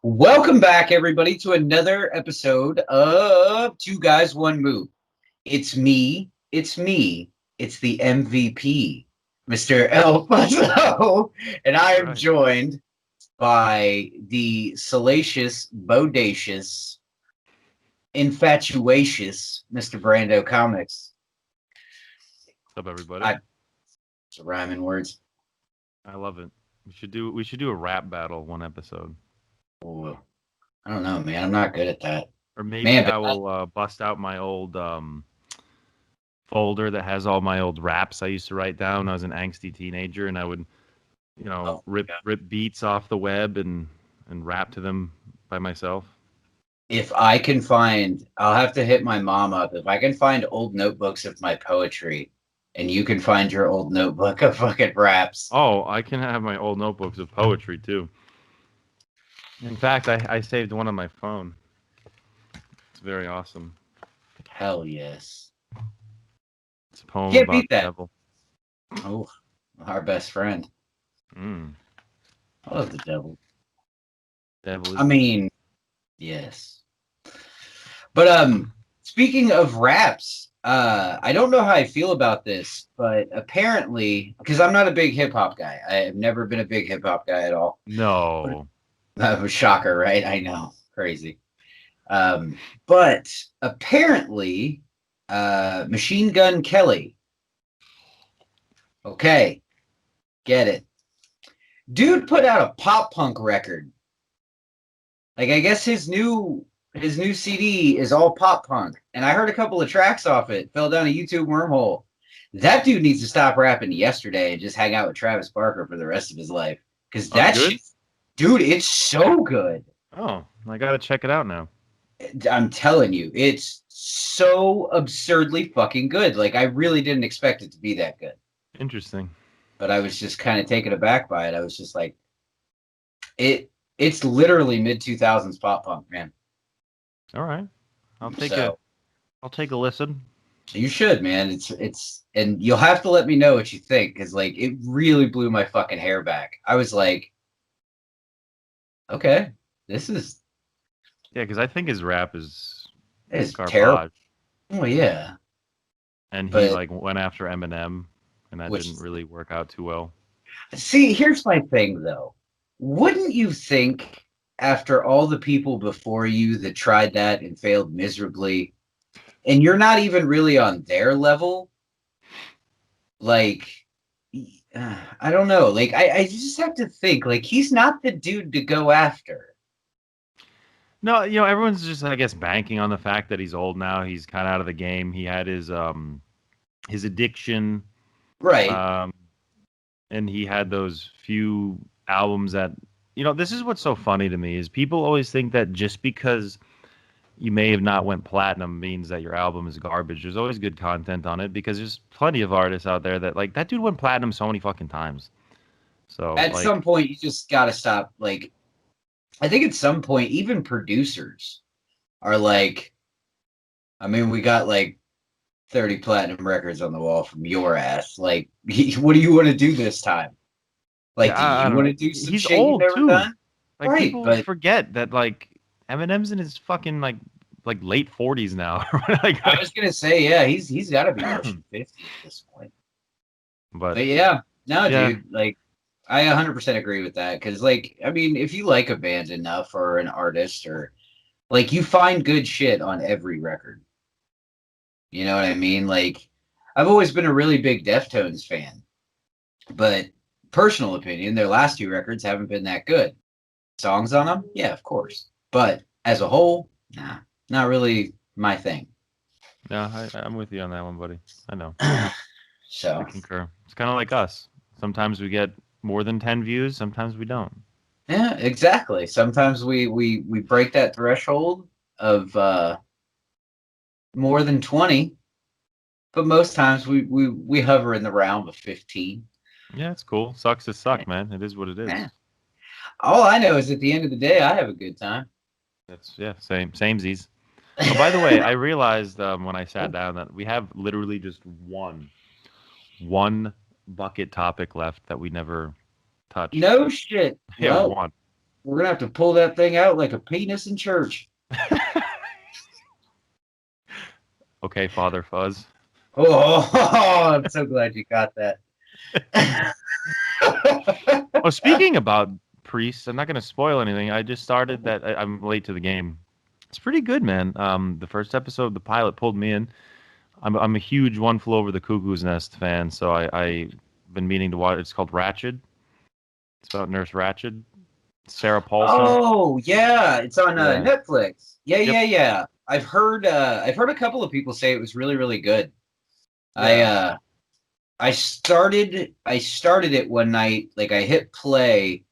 Welcome back, everybody, to another episode of Two Guys, One Moop. It's me, it's the MVP, Mr. El Fuzzo, and I am Right. joined by the salacious, bodacious, infatuatious Mr. Brando Comics. What's up, everybody? I It's a rhyming words. I love it. We should do a rap battle one episode, Oh, I don't know, man. I'm not good at that. or maybe Man, but I will bust out my old folder that has all my old raps I used to write down when I was an angsty teenager, and I would, oh, rip beats off the web and rap to them by myself. if I can find, I'll have to hit my mom up. If I can find old notebooks of my poetry, and you can find your old notebook of fucking raps, Oh, I can have my old notebooks of poetry too. In fact, I saved one on my phone. It's very awesome. hell yes. It's a poem Can't about beat the that. devil. Oh, our best friend. Mm, I love the devil. devil I is good. mean, yes. But speaking of raps, I don't know how I feel about this, but apparently, because I'm not a big hip hop guy. I have never been a big hip hop guy at all. No. A shocker, right? I know. Crazy. But apparently, Machine Gun Kelly. Okay, get it. Dude put out a pop punk record. Like I guess his new CD is all pop punk, and I heard a couple of tracks off it. Fell down a YouTube wormhole. That dude needs to stop rapping yesterday and just hang out with Travis Barker for the rest of his life. Because Oh, it's that good? shit, dude, it's so good. Oh, I gotta check it out now. I'm telling you, it's so absurdly fucking good. Like I really didn't expect it to be that good, Interesting. but I was just kind of taken aback by it. I was just like, it. It's literally mid 2000s pop punk, man. All right. I'll take a So I'll take a listen. you should, man. It's and you'll have to let me know what you think because like it really blew my fucking hair back. I was like, okay, this Yeah, because I think his rap is is terrible. garbage, Oh yeah, and he but like went after Eminem, and that which didn't really work out too well. see, here's my thing though. Wouldn't you think after all the people before you that tried that and failed miserably, and you're not even really on their level, like I don't know. Like I just have to think like he's not the dude to go after. No, everyone's just I guess banking on the fact that he's old now. He's kind of out of the game. He had his addiction, Right. um, and he had those few albums that this is what's so funny to me is people always think that just because you may have not went platinum means that your album is garbage. There's always good content on it because there's plenty of artists out there that like that dude went platinum so many fucking times. So At some like, point you just got to stop like I think at some point even producers are like I mean we got like 30 platinum records on the wall from your ass. Like what do you want to do this time? Like yeah, do I you don't want know. to do some He's shit you've old never too. done? Like Right, people but forget that like Eminem's in his fucking like late 40s now. I was going to say yeah, he's got to be pushing 50 at this point. but But yeah, no yeah, dude, like I 100% agree with that cuz like I mean if you like a band enough or an artist or like you find good shit on every record. You know what I mean? Like I've always been a really big Deftones fan, but personal opinion, their last two records haven't been that good. Songs on them, yeah, of course, but as a whole, nah, not really my thing. yeah, I'm with you on that one, buddy. I know. I So concur. It's kind of like us. Sometimes we get more than 10 views, sometimes we don't. yeah, exactly. Sometimes we break that threshold of more than 20, but most times we hover in the realm of 15. Yeah, it's cool. Sucks to suck, man. It is what it Yeah. is. All I know is at the end of the day, I have a good time. That's yeah, samesies. Oh, by the way, I realized when I sat down that we have literally just one bucket topic left that we never touched. No shit. Yeah, Well, one. We're gonna have to pull that thing out like a penis in church. Okay, Father Fuzz. Oh, I'm so glad you got that. Oh, speaking about priests, I'm not going to spoil anything. I just started that. I'm late to the game. It's pretty good, man. The first episode, the pilot pulled me in. I'm a huge One Flew Over the Cuckoo's Nest fan, so I've been meaning to watch. It's called Ratched. It's about Nurse Ratched, Sarah Paulson. Oh yeah, it's on Yeah. Netflix. Yeah, Yep. yeah, yeah. I've heard a couple of people say it was really, really good. I Yeah. uh I started it one night, like I hit play,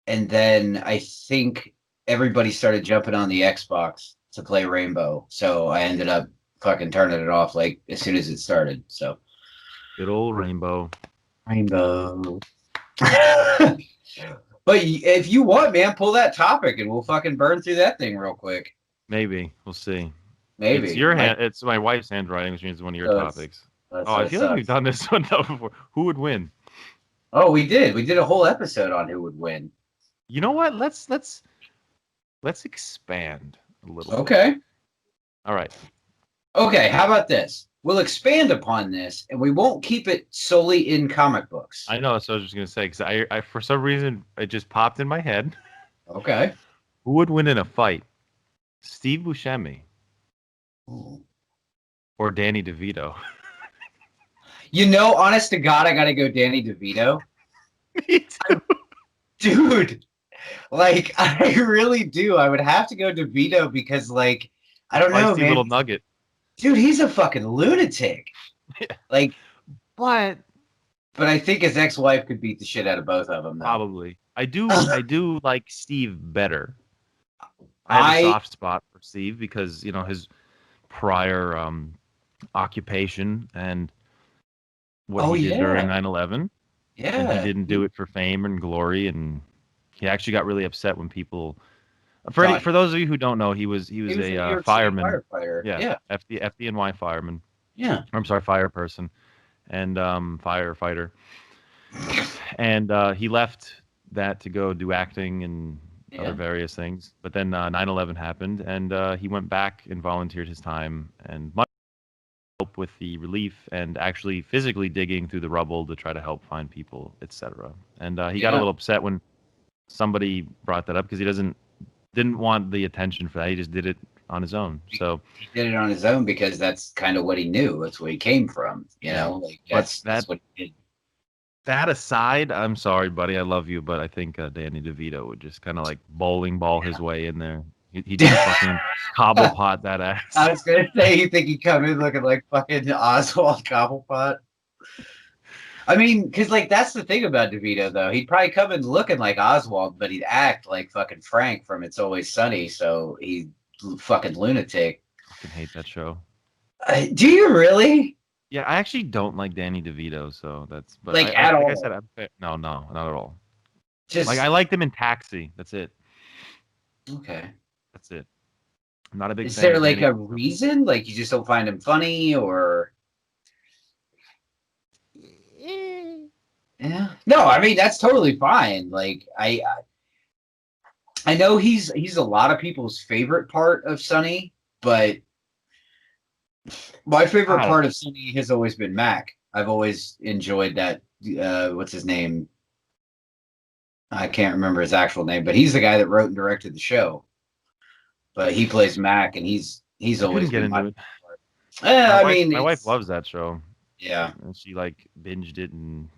and then I think everybody started jumping on the Xbox to play Rainbow. So I ended up fucking turning it off like as soon as it started. So Good old Rainbow. Rainbow. But if you want, man, pull that topic and we'll fucking burn through that thing real quick. Maybe we'll see. It's Maybe. your hand. It's my wife's handwriting, which means one of your So it's topics. that's Oh, I what feel like we've sucks. done this one though before. Who would win? Oh, we did. We did a whole episode on who would win. You know what? Let's expand a little bit. Okay. All right. Okay, how about this? We'll expand upon this and we won't keep it solely in comic books. I know. So I was just gonna say because I for some reason it just popped in my head. Okay. Who would win in a fight? Steve Buscemi Ooh. or Danny DeVito? Honest to God, I gotta go Danny DeVito. Me too. Dude, like I really do. I would have to go DeVito because like I don't know, Feisty man. little nugget. Dude, he's a fucking lunatic. Like, But but I think his ex-wife could beat the shit out of both of them though. probably I do like Steve better. I have a I soft spot for Steve because his prior occupation and what oh he did during yeah. 9/11, and he Yeah. didn't do it for fame and glory, and he actually got really upset when people. Thought For those of you who don't know, he he was was a a New York City fireman. firefighter. Yeah, Yeah. FDNY fireman. Yeah. I'm sorry, fire person and firefighter, and he left that to go do acting and other Yeah. various things. But then 9/11 happened, and he went back and volunteered his time and much help with the relief and actually physically digging through the rubble to try to help find people, etc. And he got a Yeah. little upset when somebody brought that up because he didn't want the attention for that. He just did it on his own. So He did it on his own because that's kind of what he knew. That's where he came from. yeah, Like but that's what he did. that aside, I'm sorry, buddy. I love you, but I think Danny DeVito would just kind of like bowling ball his way in there. He just fucking cobblepot that I ass. was gonna say you think he'd come in looking like fucking Oswald Cobblepot. I mean, because like that's the thing about DeVito though. He'd probably come in looking like Oswald, but he'd act like fucking Frank from It's Always Sunny. So he's fucking lunatic. I fucking hate that show. Do you really? Yeah, I actually don't like Danny DeVito, so that's. But Like at like I all? said, no, not at all. Like I Just liked him in Taxi. That's it. okay. That's it. I'm not a big Is fan there of like Danny a DeVito. reason? Like you just don't find him funny, or yeah? No, I mean that's totally fine. Like I know he's a lot of people's favorite part of Sunny, but my favorite I don't part of Sunny has always been Mac. I've always enjoyed that. What's his name? I can't remember his actual name, but he's the guy that wrote and directed the show. But he plays Mac, and he's I couldn't always get been my into it. favorite part. I mean, My wife it's loves that show, yeah, and she like binged it,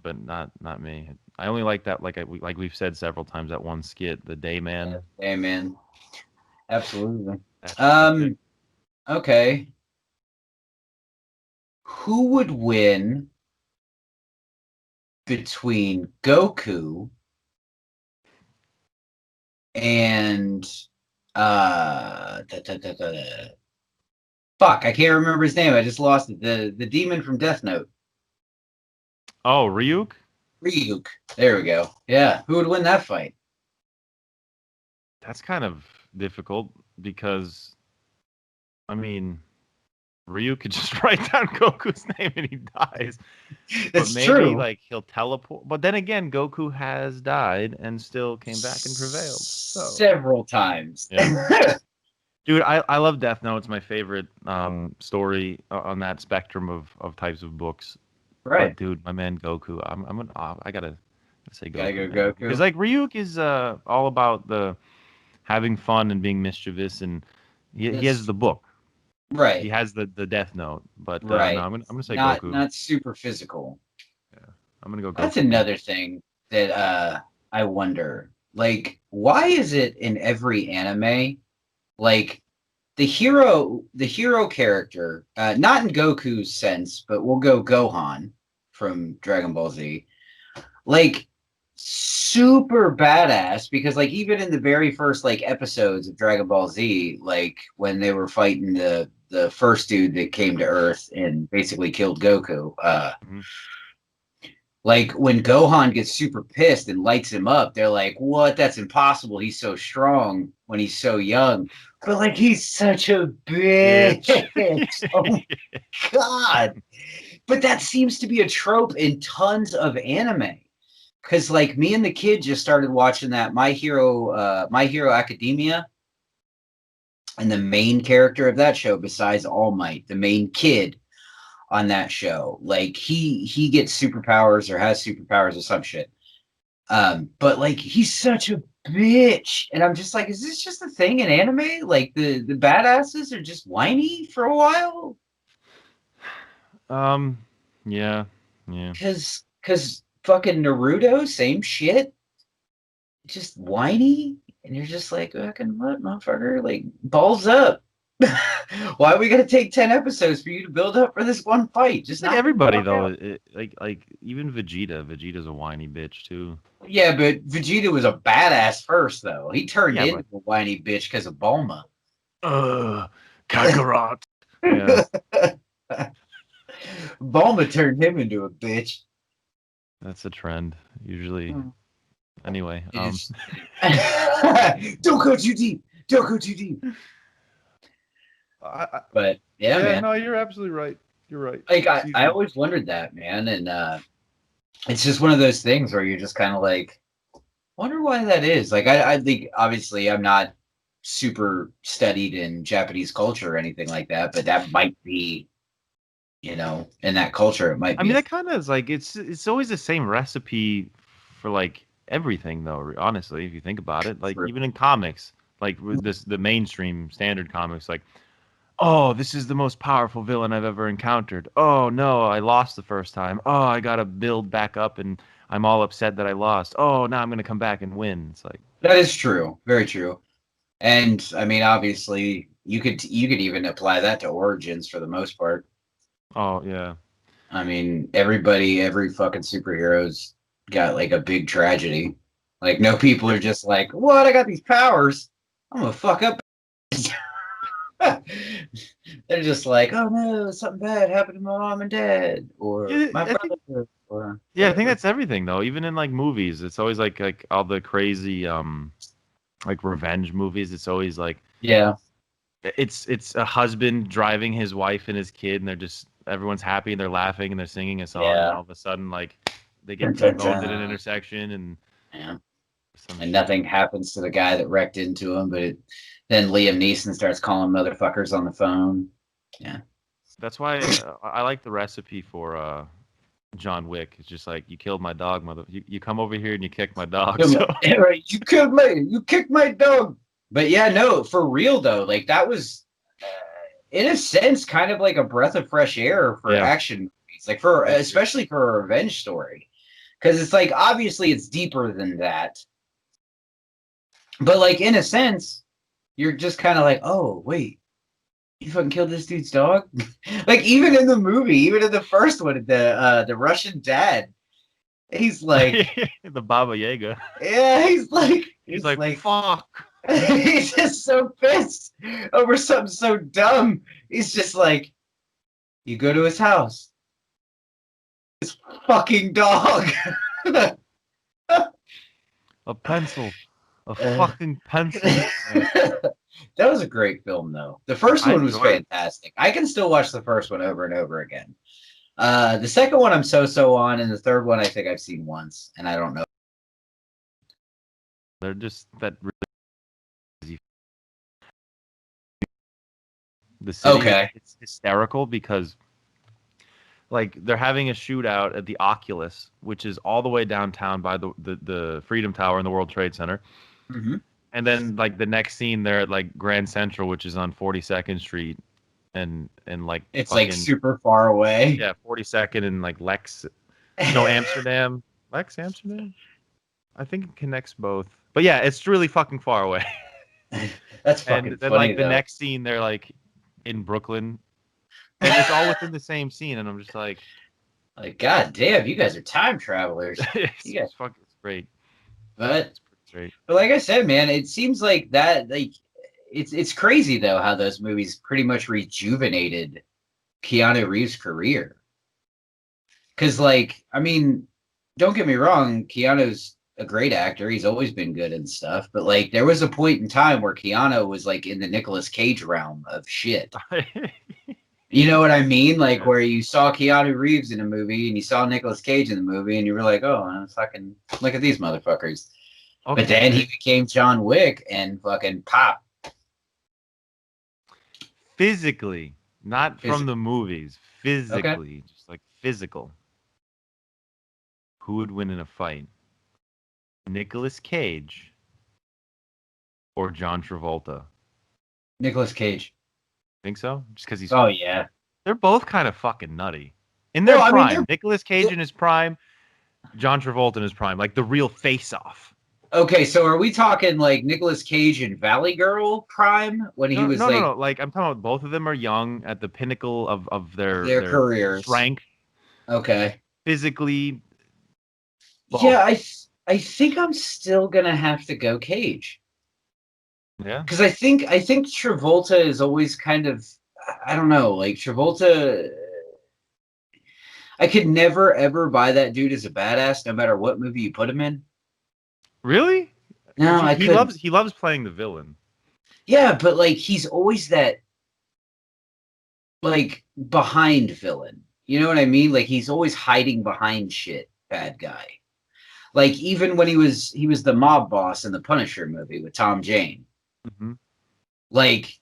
but not me. I only like that like we've said several times that one skit, the Day yeah, Man. hey man, absolutely. That's it. Okay, who would win between Goku and fuck, I can't remember his name. I just lost it. The demon from Death Note. Oh, Ryuk. Ryuk. There we go. Yeah. Who would win that fight? That's kind of difficult because I mean Ryu could just write down Goku's name and he dies. But It's maybe true. like he'll teleport. But then again, Goku has died and still came back and prevailed. So Several times. yeah. Dude, I love Death Note. It's my favorite story on that spectrum of types of books. But Right. dude, my man Goku, I gotta say Gotta Goku, go man. Because Goku. like Ryuk is all about the having fun and being mischievous, and he has That's the book. He right. has the Death Note. But no, Right. I'm gonna say Not Goku. not super physical. Yeah, I'm gonna go That's Goku, man. another thing that I wonder. Like, why is it in every anime, like the hero character, not in Goku's sense, but we'll go Gohan from Dragon Ball Z, like super badass because like even in the very first like episodes of Dragon Ball Z, like when they were fighting the first dude that came to Earth and basically killed Goku, Mhm. like when Gohan gets super pissed and lights him up, they're like, "What? That's impossible. He's so strong when he's so young." But like he's such a Bitch. bitch. Oh my god. But that seems to be a trope in tons of anime. Cause like me and the kid just started watching that My Hero Academia, and the main character of that show, besides All Might, the main kid on that show, like he gets superpowers or has superpowers or some shit. But like he's such a bitch, and I'm just like, is this just a thing in anime? Like the badasses are just whiny for a while, um, yeah, yeah. cause fucking Naruto, same shit, just whiny, and you're just like, fucking what, motherfucker? Like balls up. Why are we gonna take 10 episodes for you to build up for this one fight? Just Like knock him the everybody fuck though, out. like even Vegeta. Vegeta's a whiny bitch too. Yeah, but Vegeta was a badass first, though. He turned Yeah, into but a whiny bitch because of Bulma. Kakarot. Yeah, Bulma turned him into a bitch. that's a trend usually. Hmm. Anyway, It is. Don't go too deep. Don't go too deep. I, I, But yeah, yeah, man. no, you're absolutely right. You're right. Like I Season. always wondered that, man, and it's just one of those things where you're just kind of like, wonder why that is. Like I think obviously I'm not super studied in Japanese culture or anything like that, but that might be, in that culture, it might I be mean a that kind of is like it's always the same recipe for like everything though. Honestly, if you think about it, like for even in comics, like with this the mainstream standard comics, like oh, this is the most powerful villain I've ever encountered. Oh no, I lost the first time. Oh, I gotta build back up, and I'm all upset that I lost. Oh, now I'm gonna come back and win. It's like, that is true, very true. And I mean, obviously, you could even apply that to Origins for the most part. oh yeah, I mean, every fucking superhero's got like a big tragedy. Like, no people yep. are just like, "What? I got these powers. I'm gonna fuck up." They're just like, "Oh no, something bad happened to my mom and dad, or Yeah, my I think brother, or yeah, I think whatever." that's everything though. Even in like movies, it's always like all the crazy like revenge movies. It's always like Yeah, it's a husband driving his wife and his kid, and they're just everyone's happy and they're laughing and they're singing a song, and then yeah. all of a sudden like they Dun, get dun, T-boned at an dun. intersection and Yeah. some And shit. nothing happens to the guy that wrecked into him, but then Liam Neeson starts calling motherfuckers on the phone. Yeah. That's why I like the recipe for John Wick. It's just like you killed my dog, mother. You come over here and you kick my dog. So Right, you killed me. You kicked my dog. But yeah, no, for real though, like that was, in a sense, kind of like a breath of fresh air for yeah, action movies, like for I agree. especially for a revenge story, because it's like obviously it's deeper than that, but like in a sense, you're just kind of like, oh wait, you fucking killed this dude's dog. Like even in the movie, even in the first one, the Russian dad, he's like, The Baba Yaga. yeah, he's like, He's he's like, like, fuck. he's just so pissed over something so dumb. He's just like, you go to his house, fucking dog. A pencil. A Uh, fucking pencil. Yeah. That was a great film, though. The first I one was enjoyed it. fantastic. I can still watch the first one over and over again. The second one I'm so on, and the third one I think I've seen once, and I don't know. They're just that really easy. The city, Okay. it's hysterical because like they're having a shootout at the Oculus, which is all the way downtown by the Freedom Tower and the World Trade Center. Hmm. And then like the next scene they're at like Grand Central, which is on 42nd Street and like It's like fucking super far away. yeah, 42nd and like no, Amsterdam. Amsterdam? I think it connects both. But yeah, it's really fucking far away. That's And fucking then funny, like the though. next scene they're like in Brooklyn. And it's all within the same scene and I'm just like Like, god damn, you guys are time travelers. You guys, it's great. but It's pretty great. but like I said, man, it seems like that like it's crazy though how those movies pretty much rejuvenated Keanu Reeves' career. Because like, I mean, don't get me wrong, Keanu's a great actor. He's always been good and stuff. But like, there was a point in time where Keanu was like in the Nicolas Cage realm of shit. You know what I mean? Like Yeah. where you saw Keanu Reeves in a movie and you saw Nicolas Cage in the movie and you were like, oh, fucking look at these motherfuckers. But then he Okay. became John Wick and fucking pop. Physically, not from the movies. Okay. Physically, just like physical. Who would win in a fight? Nicolas Cage or John Travolta? Nicolas Cage. Think so? Just because he's Oh yeah. they're both kind of fucking nutty in their No, I mean, prime. Nicolas Cage in his prime, John Travolta in his prime, like the real face-off. Okay, so are we talking like Nicolas Cage in Valley Girl prime when he was No, like no. Like I'm talking about both of them are young at the pinnacle of their their careers? strength, Okay. physically. Both. Yeah, I think I'm still gonna have to go Cage Yeah. because I think Travolta is always kind of I don't know like Travolta. I could never ever buy that dude as a badass, no matter what movie you put him in. Really? No, I couldn't. He loves playing the villain. Yeah, but like he's always that like behind villain. You know what I mean? Like he's always hiding behind shit, bad guy. Like even when he was the mob boss in the Punisher movie with Tom Jane. Mm-hmm. Like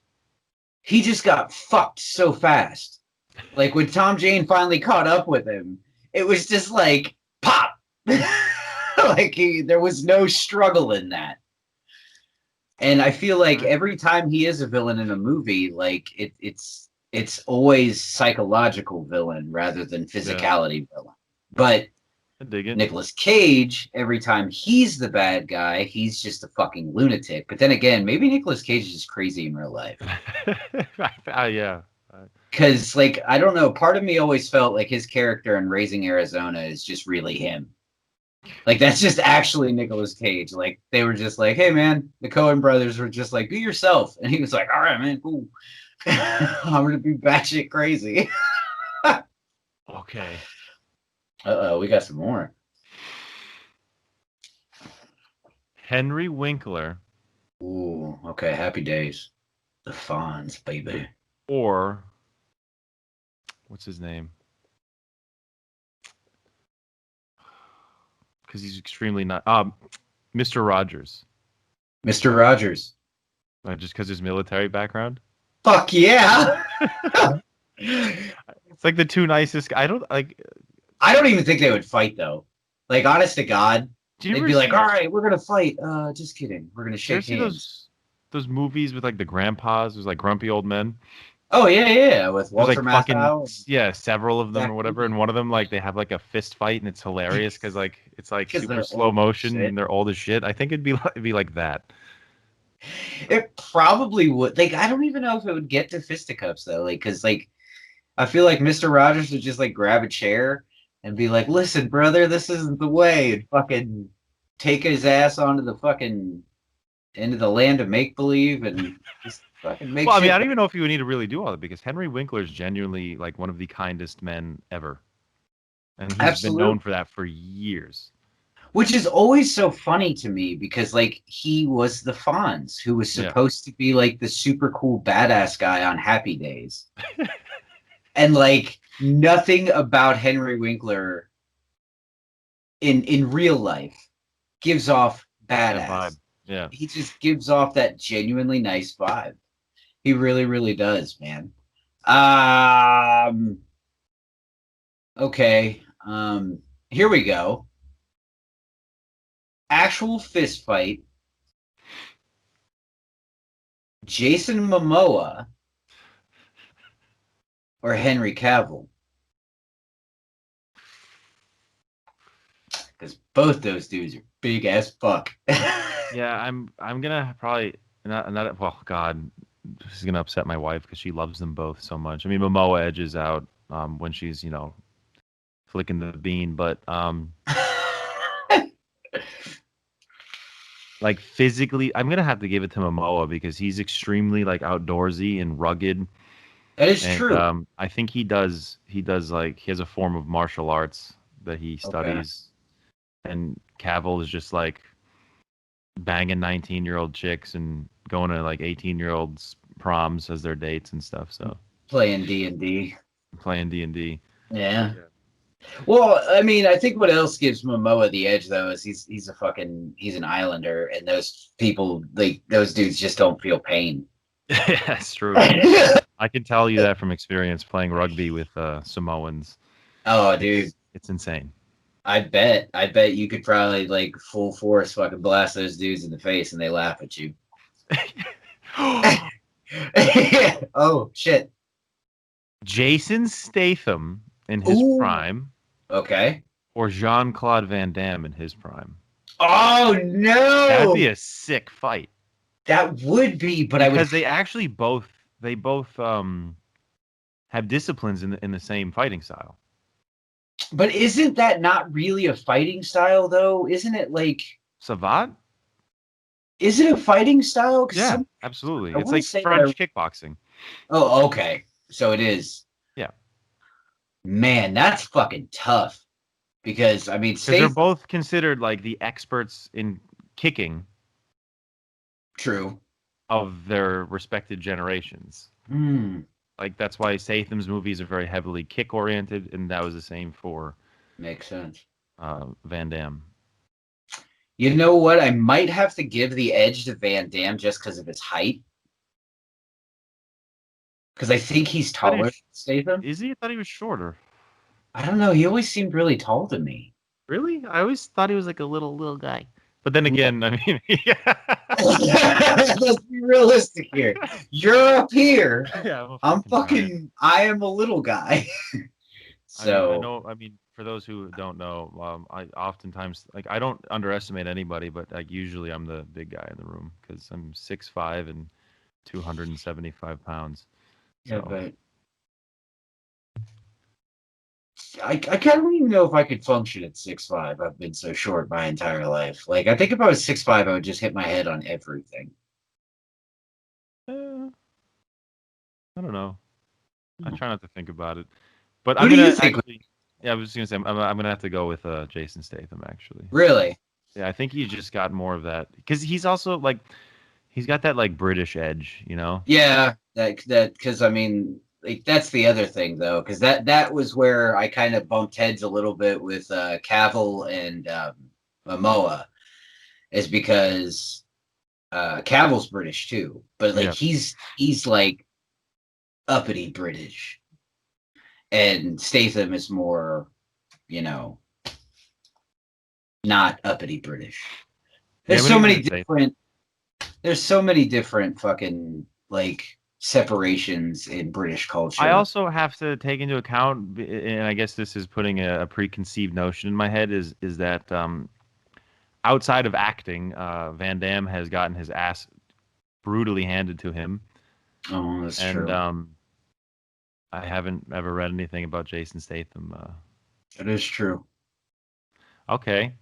he just got fucked so fast. Like when Tom Jane finally caught up with him, it was just like pop. Like there was no struggle in that. And I feel like every time he is a villain in a movie, like it's always psychological villain rather than physicality villain. But I dig it. Nicolas Cage, every time he's the bad guy, he's just a fucking lunatic. But then again, maybe Nicolas Cage is just crazy in real life. Yeah. Because, like, I don't know, part of me always felt like his character in Raising Arizona is just really him. Like, that's just actually Nicolas Cage. Like, they were just like, hey, man, the Coen brothers were just like, be yourself. And he was like, all right, man, cool. I'm going to be batshit crazy. Okay. Uh-oh, we got some more. Henry Winkler Ooh, okay, happy days. The Fonz, baby. or what's his name? Because he's extremely not. Mr. Rogers. Mr. Rogers. Just because his military background. Fuck yeah! It's like the two nicest. I don't even think they would fight though. Like, honest to God, they'd be like, "All right, we're gonna fight." Just kidding. We're gonna shake hands. Those movies with like the grandpas, who's like grumpy old men. Oh yeah, with There's Walter like Matthau. several of them Zach or whatever, and one of them like they have like a fist fight, and it's hilarious because like it's like 'Cause super they're slow old as motion shit. and they're old as shit. I think it'd be like that. It probably would. Like, I don't even know if it would get to fisticuffs though. Like, because like I feel like Mr. Rogers would just like grab a chair and be like, "Listen, brother, this isn't the way," and fucking take his ass onto the fucking into the land of make believe and just fucking make. Well, I mean, shit I don't even know if you would need to really do all that because Henry Winkler is genuinely like one of the kindest men ever, and he's been known Absolutely. for that for years. Which is always so funny to me because like he was the Fonz who was Yeah. supposed to be like the super cool badass guy on Happy Days. And like nothing about Henry Winkler in real life gives off That vibe. badass. Yeah. He just gives off that genuinely nice vibe. He really, really does, man. Um okay. Here we go. Actual fist fight. Jason Momoa or Henry Cavill? Because both those dudes are big as fuck. Yeah, I'm gonna probably not well, God, this is gonna upset my wife because she loves them both so much. I mean, Momoa edges out when she's flicking the bean, but like physically, I'm gonna have to give it to Momoa because he's extremely like outdoorsy and rugged, That is and true. I think he does like he has a form of martial arts that he Okay. studies, and Cavill is just like banging 19-year-old chicks and going to like 18-year-olds proms as their dates and stuff. So Playing D&D. playing D&D. Yeah. Yeah. Well, I mean, I think what else gives Momoa the edge though is he's an islander and those people like those dudes just don't feel pain. That's true. I can tell you that from experience playing rugby with Samoans. Oh, dude. It's insane. I bet you could probably like full force fucking blast those dudes in the face and they laugh at you. Oh shit. Jason Statham in his Ooh. prime Okay. or Jean-Claude Van Damme in his prime. Oh That'd be no. a sick fight That would be, but I would. because they both have disciplines in the same fighting style. But isn't that not really a fighting style, though? Isn't it like? Savant? Is it a fighting style? Because Yeah, some, absolutely. I It's want to like say French that. kickboxing. Oh, okay. So it is. Yeah, Man, that's fucking tough. Because I mean, because they're Statham. both considered like the experts in kicking True. of their respected generations. Hmm. Like that's why Statham's movies are very heavily kick oriented, and that was the same for Makes sense. Van Damme. You know what? I might have to give the edge to Van Damme just because of his height. Because I think he's Thought he taller than was, Statham. is he? I thought he was shorter. I don't know. He always seemed really tall to me. Really? I always thought he was like a little guy. But then again, I mean, yeah, Let's be realistic here. You're up here. yeah, I'm a fucking giant. I am a little guy. I mean, I So know. I mean, for those who don't know, I oftentimes like I don't underestimate anybody, but like usually I'm the big guy in the room because I'm 6'5" and 275 pounds. yeah, So but I kind of don't even know if I could function at 6'5". I've been so short my entire life. Like I think if I was 6'5", I would just hit my head on everything. I don't know. I try not to think about it, but Who I'm do you gonna think? actually. Yeah, I was just gonna say I'm gonna have to go with Jason Statham actually. Really? Yeah, I think he just got more of that because he's also like he's got that like British edge, you know. Yeah, that because I mean, like that's the other thing though, because that was where I kind of bumped heads a little bit with Cavill and Momoa, is because Cavill's British too, but like Yeah. he's like uppity British, and Statham is more, you know, not uppity British. Yeah, There's I'm so gonna give many it to Statham. different. There's so many different fucking like separations in British I culture. also have to take into account, and I guess this is putting a preconceived notion in my head, is that outside of acting, Van Damme has gotten his ass brutally handed to him, Oh, that's and true. I haven't ever read anything about Jason Statham. That is true. Okay,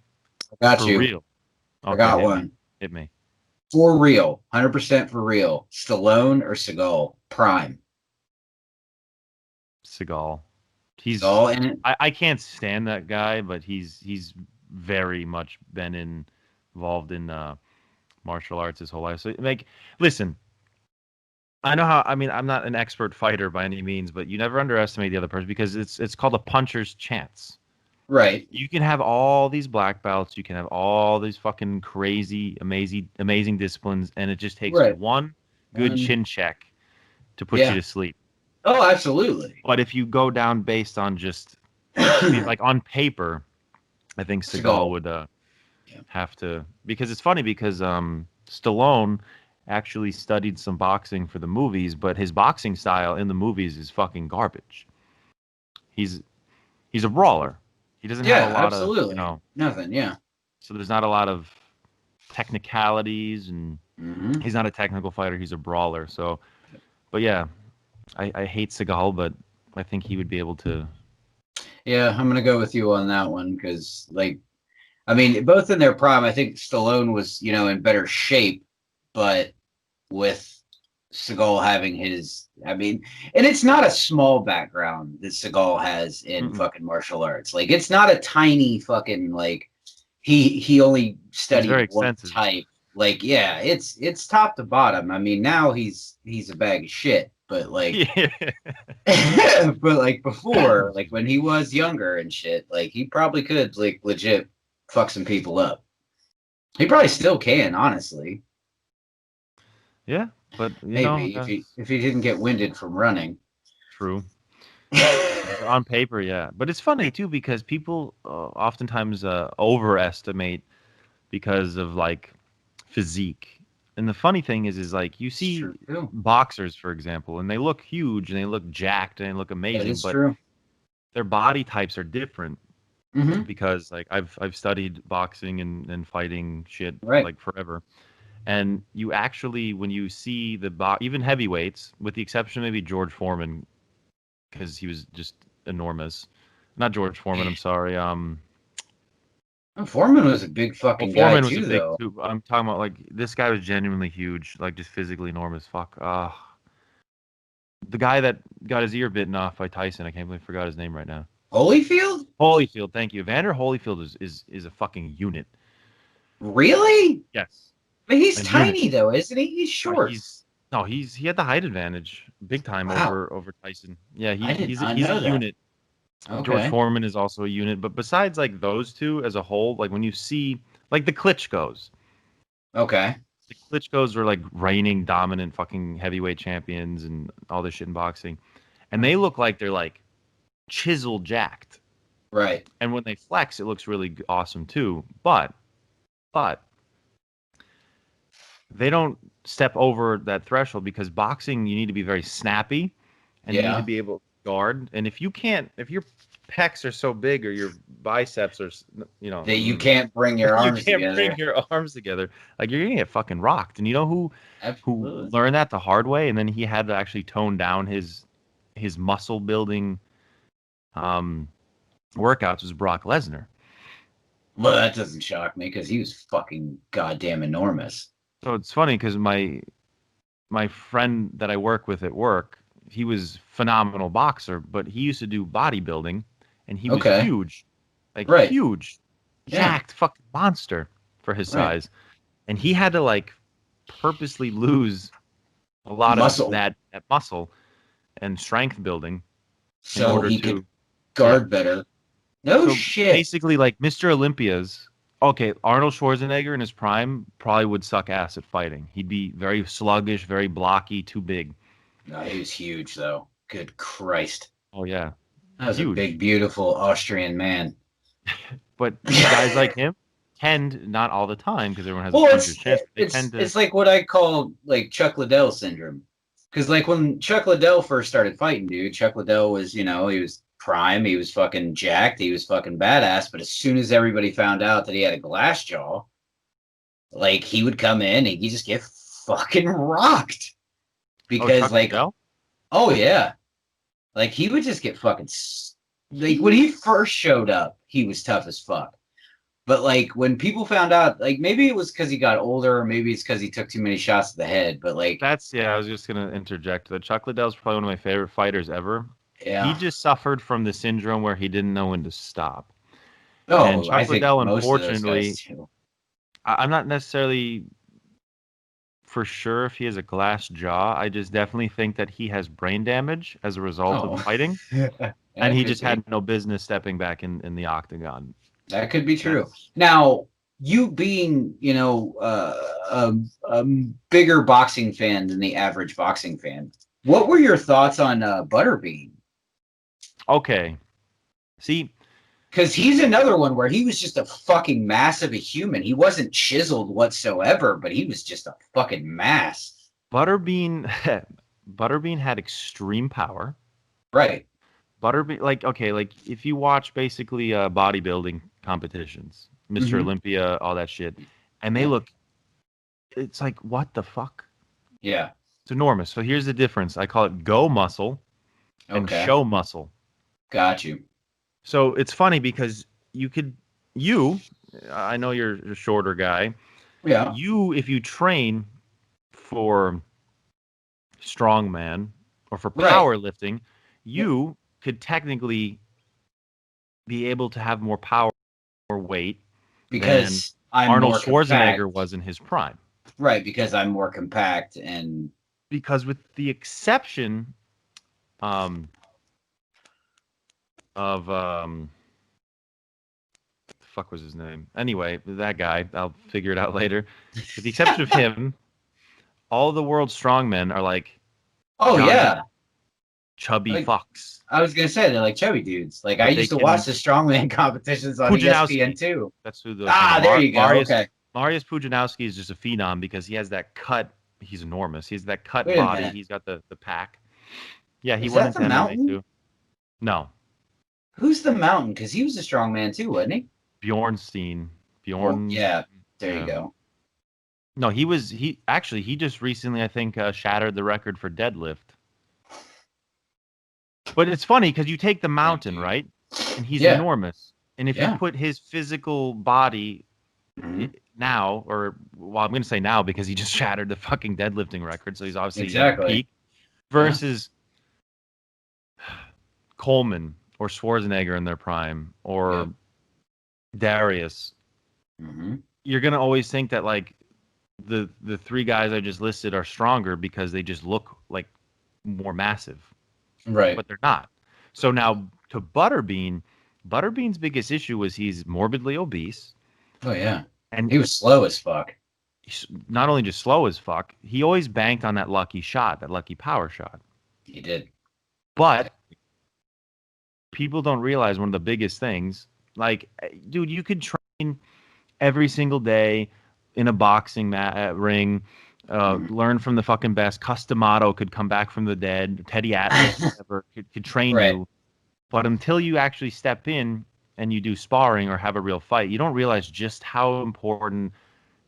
I got for you. real. I Okay, got one. hit me. For real. 100% for real. Stallone or Seagal? Prime. Seagal. He's Seagal in it? I can't stand that guy, but he's very much been involved in martial arts his whole life. So like, listen, I know how. I mean, I'm not an expert fighter by any means, but you never underestimate the other person because it's called a puncher's chance. Right. You can have all these black belts, you can have all these fucking crazy, amazing disciplines, and it just takes Right. one good One. chin check to put you Yeah. to sleep. Oh, absolutely. But if you go down based on just like on paper, I think Seagal Skull. would Yeah. have to, because it's funny because Stallone actually studied some boxing for the movies, but his boxing style in the movies is fucking garbage. He's he's a brawler. He doesn't have a Yeah, lot of, absolutely. Nothing. Yeah. so there's not a lot of technicalities, and Hmm. he's not a technical fighter. He's a brawler. So, but yeah, I hate Seagal, but I think he would be able to. Yeah, I'm gonna go with you on that one because, like, I mean, both in their prime, I think Stallone was, in better shape, but with Seagal having his, I mean, and it's not a small background that Seagal has in Mm-mm. fucking martial arts. Like, it's not a tiny fucking like he only He's studied very one extensive. type. Like, yeah, it's top to bottom. I mean, now he's a bag of shit, but like, Yeah. but like before, like when he was younger and shit, like he probably could like legit fuck some people up. He probably still can, honestly. Yeah, but Maybe if he that's if he didn't get winded from running. true. On paper, yeah, but it's funny too because people oftentimes overestimate because of like physique. And the funny thing is like you It's see true too. boxers, for example, and they look huge and they look jacked and they look That amazing, is but true. their body types are different Hmm. because like I've studied boxing and fighting shit Right. like forever. And you actually, when you see even heavyweights, with the exception of maybe George Foreman, because he was just enormous. Not George Foreman, I'm sorry. Foreman was a big Well, fucking guy Foreman was a too, big though. too. I'm talking about like this guy was genuinely huge, like just physically enormous. Fuck. The guy that got his ear bitten off by Tyson. I can't believe I forgot his name right now. Holyfield? Holyfield. Thank you. Evander Holyfield is a fucking unit. Really? Yes, But he's a unit. tiny though, isn't he? He's No, short. he had the height advantage big time Wow. over Tyson. Yeah, I did not he's a know that. unit. George Okay. Foreman is also a unit, but besides like those two as a whole, like when you see like the Klitschko's, Okay. the Klitschko's were like reigning dominant fucking heavyweight champions and all this shit in boxing, and they look like they're like chiseled jacked, Right. and when they flex, it looks really awesome too. But they don't step over that threshold because boxing you need to be very snappy, and you need to Yeah. be able to guard. And if you can't, if your pecs are so big or your biceps are, That you can't bring your you arms can't bring together. your arms together, like you're gonna get fucking rocked. And you know who Absolutely. learned that the hard way, and then he had to actually tone down his muscle building um workouts was Brock Lesnar. Well, that doesn't shock me because he was fucking goddamn enormous. So it's funny because my friend that I work with at work, he was phenomenal boxer, but he used to do bodybuilding, and he was Okay. huge, like Right. huge, Yeah. jacked fucking monster for his Right. size, and he had to like purposely lose a lot of Muscle. that muscle and strength building in So order he could to, yeah. guard better. No So shit. basically, like Mr. Olympia's. Okay, Arnold Schwarzenegger in his prime probably would suck ass at fighting. He'd be very sluggish, very blocky, too big. No, he was huge though. Good Christ. Oh yeah, That was a big, huge. beautiful Austrian man. But guys like him tend, not all the time, because everyone has a Well, puncher's chance, but they tend to. it's like what I call like Chuck Liddell syndrome. Because like when Chuck Liddell first started fighting, dude, Chuck Liddell was, he was prime, he was fucking jacked, he was fucking badass. But as soon as everybody found out that he had a glass jaw, like he would come in and he just get fucking rocked. Oh, Because Chuck like, Liddell? oh yeah, like he would just get fucking like when he first showed up, he was tough as fuck. But like when people found out, like maybe it was because he got older, or maybe it's because he took too many shots to the head. But like, Yeah, I was just gonna interject that Chuck Liddell's probably one of my favorite fighters ever. He yeah, just suffered from the syndrome where he didn't know when to stop. And Oh, I Chuck think Liddell, most of those unfortunately, guys do. I'm not necessarily for sure if he has a glass jaw. I just definitely think that he has brain damage as a result of Oh, fighting, and that he could just be. had no business stepping back in the octagon. That could be true. That's Now, you being, a bigger boxing fan than the average boxing fan, what were your thoughts on Butterbean? okay. See, Because he's another one where he was just a fucking mass of a human. He wasn't chiseled whatsoever, but he was just a fucking mass. Butterbean Butterbean had extreme power. Right. Butterbean, like, okay, like if you watch basically bodybuilding competitions, Mr. Mm-hmm. Olympia, all that shit, and they Yeah. look, it's like, what the fuck? Yeah. It's enormous. So here's the difference. I call it go muscle and Okay. show muscle. Got you. So it's funny because I know you're a shorter guy. Yeah. If you train for strongman or for Right. powerlifting, you could technically be able to have more power or weight than Because I'm Arnold more compact. Schwarzenegger was in his prime. Right. Because I'm more compact and. Because with the exception of fuck was his name? Anyway, that guy, I'll figure it out later. With the exception of him, all the world's strongmen are like Oh, giant, yeah. chubby Like, fucks. I was going to say, they're like chubby dudes. Like, I But they used to watch can the strongman competitions on ESPN Pujanowski. too. That's who the Ah, there you go. Okay. Mariusz Pujanowski is just a phenom because he has that cut. He's enormous. He has that cut Wait a body. minute. He's got the pack. Yeah, he Is went that into the MMA Mountain? too. No, Who's the Mountain? Because he was a strongman too, wasn't he? Bjornstein. Oh, Bjorn. yeah. There you Yeah. go. No, he just recently I think shattered the record for deadlift. But it's funny because you take the Mountain, right? And he's Yeah. enormous. And if you Yeah. put his physical body Mhm. now, or well, I'm going to say now because he just shattered the fucking deadlifting record, so he's obviously Exactly. peak versus Coleman or Schwarzenegger in their prime or Darius. Mm-hmm. You're going to always think that like the three guys I just listed are stronger because they just look like more massive, Right. but they're not. So now to Butterbean's biggest issue was he's morbidly obese. Oh, yeah. And He was slow as fuck. he's not only just slow as fuck, he always banked on that lucky shot, that lucky power shot. He did. But people don't realize one of the biggest things, like, dude, you could train every single day in a boxing ring, learn from the fucking best. Customato could come back from the dead. Teddy Atlas whatever, could train Right. you. But until you actually step in and you do sparring or have a real fight, you don't realize just how important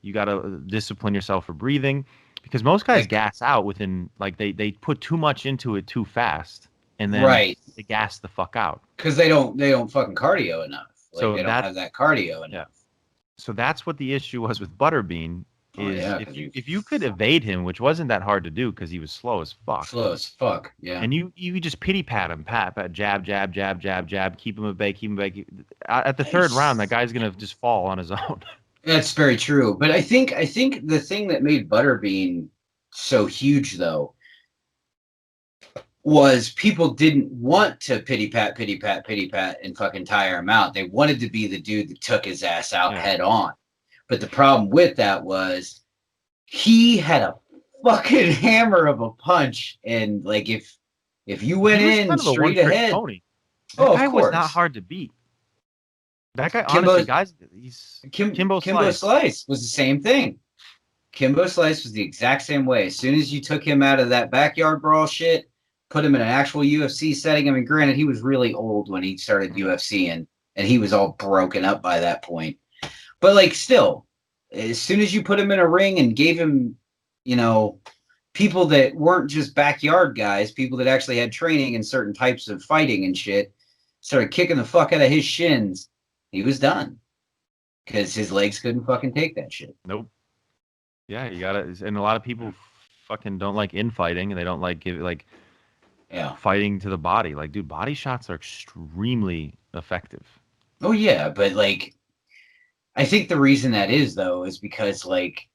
you got to discipline yourself for breathing. Because most guys gas out within, like, they put too much into it too fast. And then they gas the fuck out. Because they don't fucking cardio enough. Like, So they don't have that cardio enough. Yeah. So that's what the issue was with Butterbean. Is Oh, yeah, if you could evade him, which wasn't that hard to do because he was slow as fuck. Slow as fuck, yeah. And you just pity pat him, pat, jab, jab, jab, jab, jab, keep him at bay, keep him back. At the third round, that guy's gonna just fall on his own. That's very true. But I think the thing that made Butterbean so huge though was people didn't want to pity pat, and fucking tire him out. They wanted to be the dude that took his ass out head on. But the problem with that was he had a fucking hammer of a punch, and like if you went in kind of straight a one-trick ahead, pony. That guy of course. was not hard to beat. That guy, honestly, guys, he's Kimbo Slice was the same thing. Kimbo Slice was the exact same way. As soon as you took him out of that backyard brawl shit, put him in an actual UFC setting. I mean, granted, he was really old when he started UFC, and he was all broken up by that point. But like, still, as soon as you put him in a ring and gave him, people that weren't just backyard guys, people that actually had training in certain types of fighting and shit, started kicking the fuck out of his shins, he was done. Because his legs couldn't fucking take that shit. Nope. Yeah, you gotta, and a lot of people fucking don't like infighting, and they don't like fighting to the body. Like, dude, body shots are extremely effective. Oh yeah, but like I think the reason that is though is because like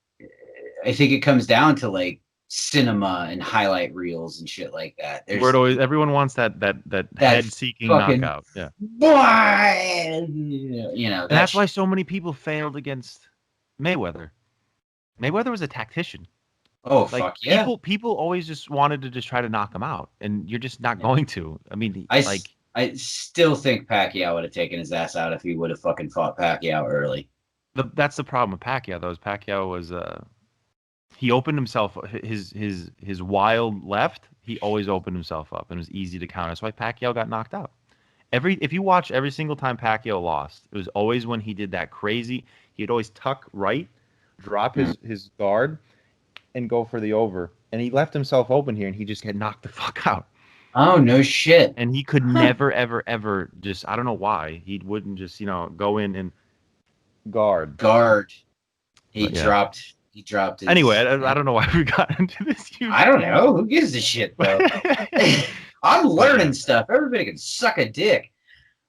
I think it comes down to like cinema and highlight reels and shit like that. Where it There's always everyone wants that that head-seeking fucking knockout. Yeah. boy, And that that's why so many people failed against Mayweather. Mayweather was a tactician. oh Like fuck yeah. people always just wanted to just try to knock him out, and you're just not going to. I mean, I, like I still think Pacquiao would have taken his ass out if he would have fucking fought Pacquiao early. that's the problem with Pacquiao. Though, is Pacquiao was he opened himself his wild left. He always opened himself up, and it was easy to counter. That's why Pacquiao got knocked out. If you watch every single time Pacquiao lost, it was always when he did that crazy. He'd always tuck right, drop his guard, and go for the over. And he left himself open here, and he just get knocked the fuck out. Oh no shit. And he could Huh. never, ever, ever just, I don't know why, he wouldn't just, go in and guard. Guard. But yeah. He dropped his Anyway, I don't know why we got into this huge I don't know. Who gives a shit though? I'm learning stuff. Everybody can suck a dick.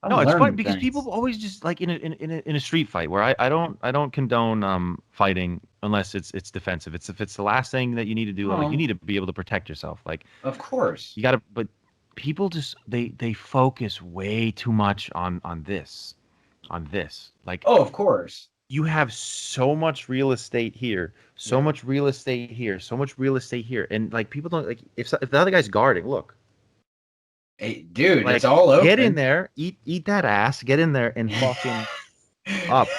No, it's funny learning because things. people always just like in a street fight where I don't condone fighting unless it's defensive. If it's the last thing that you need to do, like you need to be able to protect yourself. Like of course. you gotta, but people just they focus way too much on this. Like Oh, of course. you have so much real estate here, so much real estate here, so much real estate here, and like people don't like if the other guy's guarding, look. Hey, dude, Like, it's all open. get in there, eat that ass, get in there and fucking up,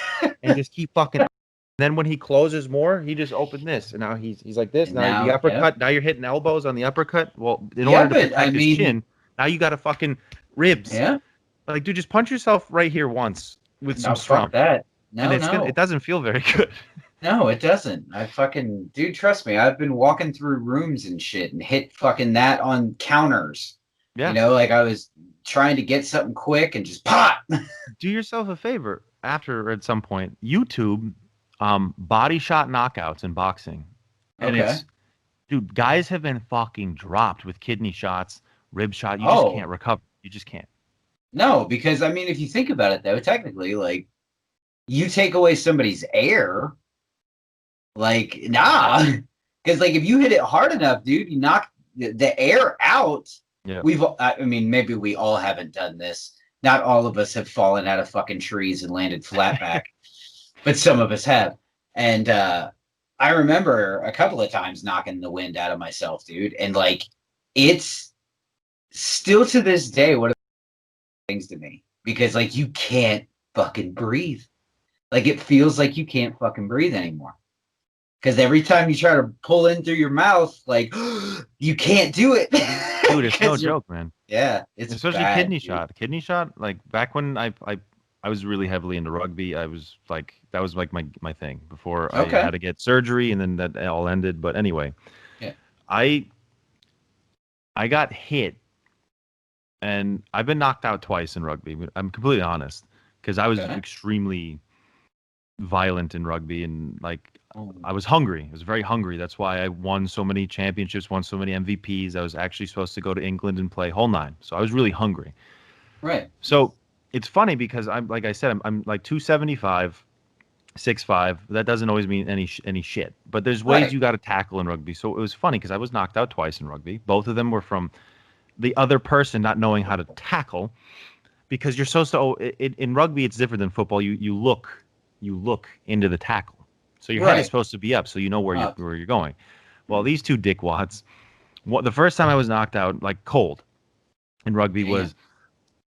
and just keep fucking. Then when he closes more, he just opened this, and now he's like this. Now the uppercut. Yep. Now you're hitting elbows on the uppercut. Well, in order to protect his chin, now you got to fucking ribs. Yeah. Like, dude, just punch yourself right here once with some strength. That. No, and it doesn't feel very good. No, it doesn't. Dude, trust me. I've been walking through rooms and shit and hit fucking that on counters. Yeah. Like I was trying to get something quick and just pop. Do yourself a favor at some point, YouTube body shot knockouts in boxing. And it's, dude, guys have been fucking dropped with kidney shots, rib shot. You just can't recover. You just can't. No, because I mean, if you think about it though, technically, like you take away somebody's air, like, nah. Because like if you hit it hard enough, dude, you knock the air out. Yeah. I mean, maybe we all haven't done this. Not all of us have fallen out of fucking trees and landed flat back, but some of us have. And I remember a couple of times knocking the wind out of myself, dude. And like, it's still to this day one of the things to me because like you can't fucking breathe. Like it feels like you can't fucking breathe anymore. Because every time you try to pull in through your mouth, like you can't do it. Dude, it's no joke, man. Yeah, it's especially bad, kidney dude. shot. Kidney shot, like back when I was really heavily into rugby. I was like that was like my thing before I had to get surgery, and then that all ended. But anyway, yeah, I got hit, and I've been knocked out twice in rugby. I'm completely honest because I was extremely violent in rugby and like I was hungry. I was very hungry. That's why I won so many championships, won so many MVPs. I was actually supposed to go to England and play whole nine. So I was really hungry. Right. So it's funny because I'm like I said, I'm like 275, 6'5". That doesn't always mean any shit. But there's ways you got to tackle in rugby. So it was funny because I was knocked out twice in rugby. Both of them were from the other person not knowing how to tackle because you're supposed to. In rugby, it's different than football. You look into the tackle. So your head is supposed to be up, so you know where you're going. Well, these two dickwads. The first time I was knocked out, like cold, in rugby was,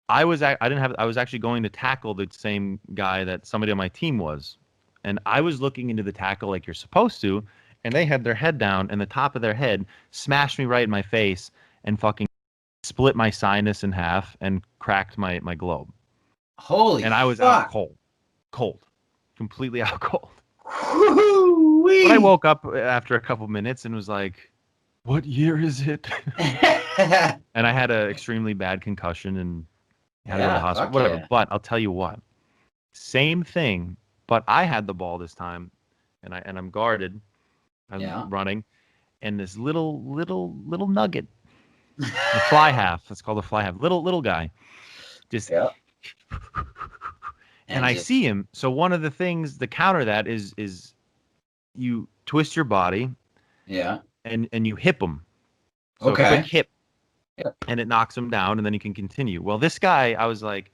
I was actually going to tackle the same guy that somebody on my team was, and I was looking into the tackle like you're supposed to, and they had their head down, and the top of their head smashed me right in my face and fucking split my sinus in half and cracked my globe. Holy! And I was out cold, completely out cold. Woo-wee. But I woke up after a couple minutes and was like, "What year is it?" And I had an extremely bad concussion and had to go to the hospital. Whatever. Yeah. But I'll tell you what, same thing. But I had the ball this time, and I'm guarded. I'm running, and this little nugget, the fly half. That's called a fly half. Little guy, just and I just, see him. So one of the things to counter that is you twist your body yeah. and you hip him. So a quick Okay. hip, Yeah. and it knocks him down, and then you can continue. Well, this guy, I was like,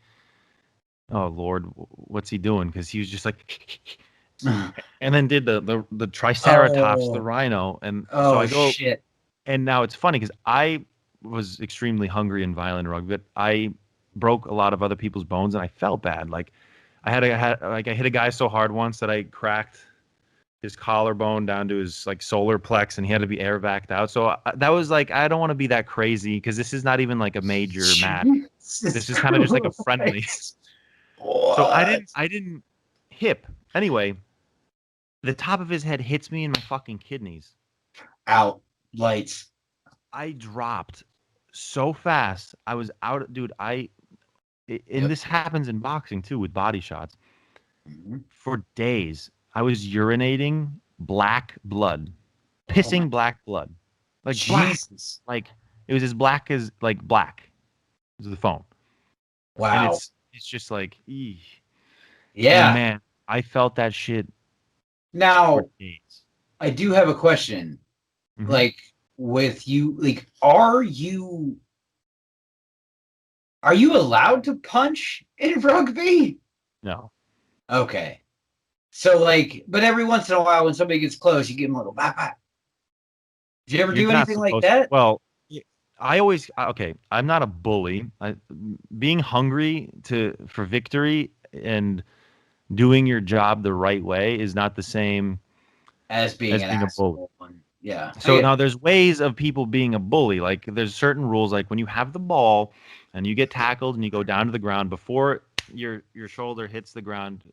oh Lord, what's he doing? Because he was just like, and then did the triceratops, the Oh, rhino, and so oh I go, shit. and now it's funny because I was extremely hungry and violent in rugby, but I broke a lot of other people's bones, and I felt bad. Like I hit a guy so hard once that I cracked his collarbone down to his like solar plex, and he had to be air vac'd out. So that was like, I don't want to be that crazy because this is not even like a major match. Jesus This is kind of just like a friendly. Christ. So What? I didn't hip. Anyway, the top of his head hits me in my fucking kidneys. Out. Lights. I dropped so fast. I was out, dude. And Yep. this happens in boxing too with body shots. Mhm. For days, I was urinating black blood, Oh my pissing black blood, like black, Jesus. like it was as black as like black. This is the phone, and Wow. it's just like, eesh. And Yeah. man, I felt that shit for Now, days. I do have a question. Hmm. Like, with you, like, are you allowed to punch in rugby? No, Okay. So, like, but every once in a while when somebody gets close, you give them a little bap bap. Did you ever you're do not anything like supposed. that? Well, I always okay. I'm not a bully. Being hungry for victory and doing your job the right way is not the same As being as an being a bully. asshole. Yeah. I So get now there's ways of people being a bully. Like there's certain rules, like when you have the ball and you get tackled and you go down to the ground before your shoulder hits the ground,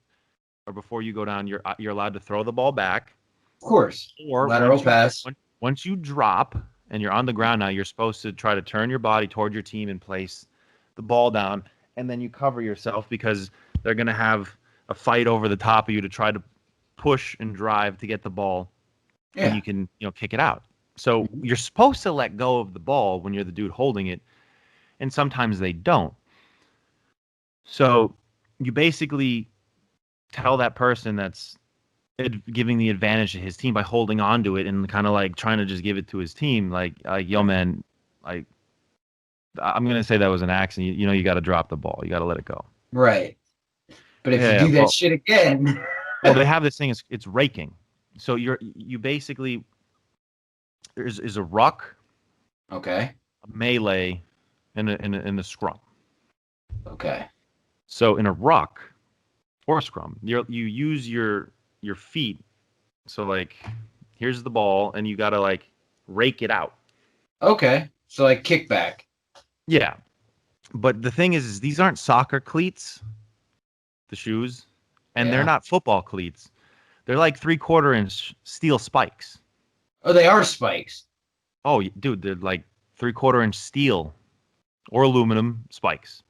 or before you go down, you're allowed to throw the ball back. Of course. Or Lateral pass. once you drop and you're on the ground now, you're supposed to try to turn your body toward your team and place the ball down, and then you cover yourself because they're gonna have a fight over the top of you to try to push and drive to get the ball, and Yeah. you can kick it out. So Mhm. you're supposed to let go of the ball when you're the dude holding it, and sometimes they don't. So you basically tell that person that's giving the advantage to his team by holding on to it and kind of like trying to just give it to his team, like yo man, like I'm gonna say that was an accident. You got to drop the ball. You got to let it go. Right. But if you Yeah. do that Well, shit again, they have this thing. It's raking. So you basically is a ruck, okay. a melee, and a scrum. Okay. So in a ruck or a scrum, you use your feet. So like, here's the ball, and you gotta like rake it out. Okay. So like kickback. Yeah, but the thing is these aren't soccer cleats, the shoes, and they're Yeah. not football cleats. They're like 3/4 inch steel spikes. Oh, they are spikes. Oh, dude, they're like 3/4 inch steel or aluminum spikes.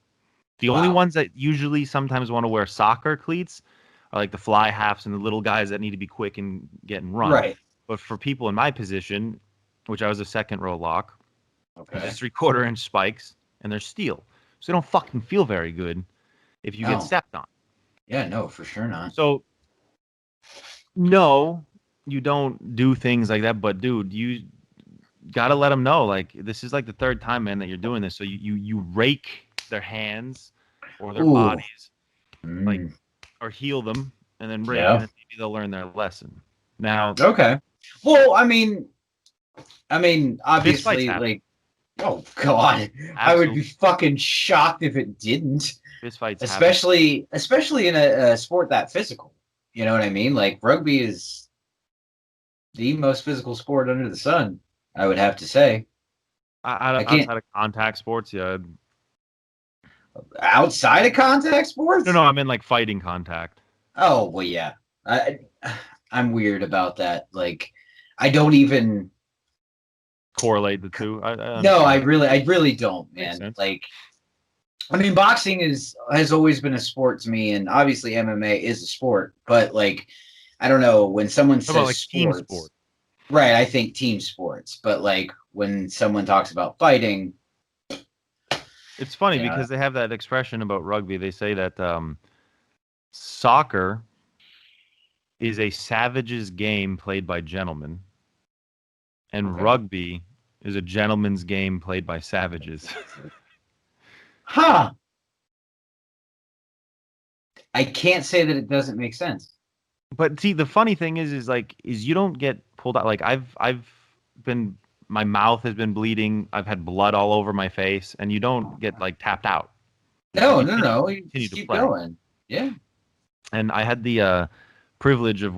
The only Wow. ones that usually sometimes want to wear soccer cleats are like the fly halves and the little guys that need to be quick and get and run. Right. But for people in my position, which I was a second row lock, it's Okay. just 3/4 inch spikes and they're steel. So they don't fucking feel very good if you get No. stepped on. Yeah, no, for sure not. So no, you don't do things like that. But dude, you gotta let them know. Like this is like the third time, man, that you're doing this. So you rake their hands or their Ooh. bodies, like, Mm. or heal them and then rake, and Yeah. then maybe they'll learn their lesson. Now, Okay. Well, fist fights obviously, happen. like, oh God, I would Absolutely, be fucking shocked if it didn't. fist fights happen. Especially in a sport that physical. You know what I mean? Like rugby is the most physical sport under the sun. I would have to say. I can't Outside of contact sports, yeah. outside of contact No, sports. no, I'm in like fighting contact. Oh well, yeah. I I'm weird about that. Like, I don't even. Correlate the two. I No, I understand. really don't, Makes man. sense. Like, I mean, boxing has always been a sport to me, and obviously MMA is a sport. But like, I don't know when someone How about says like team sports, sport? right? I think team sports. But like when someone talks about fighting, It's funny yeah, because they have that expression about rugby. They say that Soccer is a savage's game played by gentlemen, and Okay. rugby is a gentleman's game played by savages. Huh. I can't say that it doesn't make sense. But see, the funny thing is you don't get pulled out. Like I've been, my mouth has been bleeding. I've had blood all over my face, and you don't get like tapped out. No, You no, no. You continue just to keep play. going. Yeah. And I had the privilege of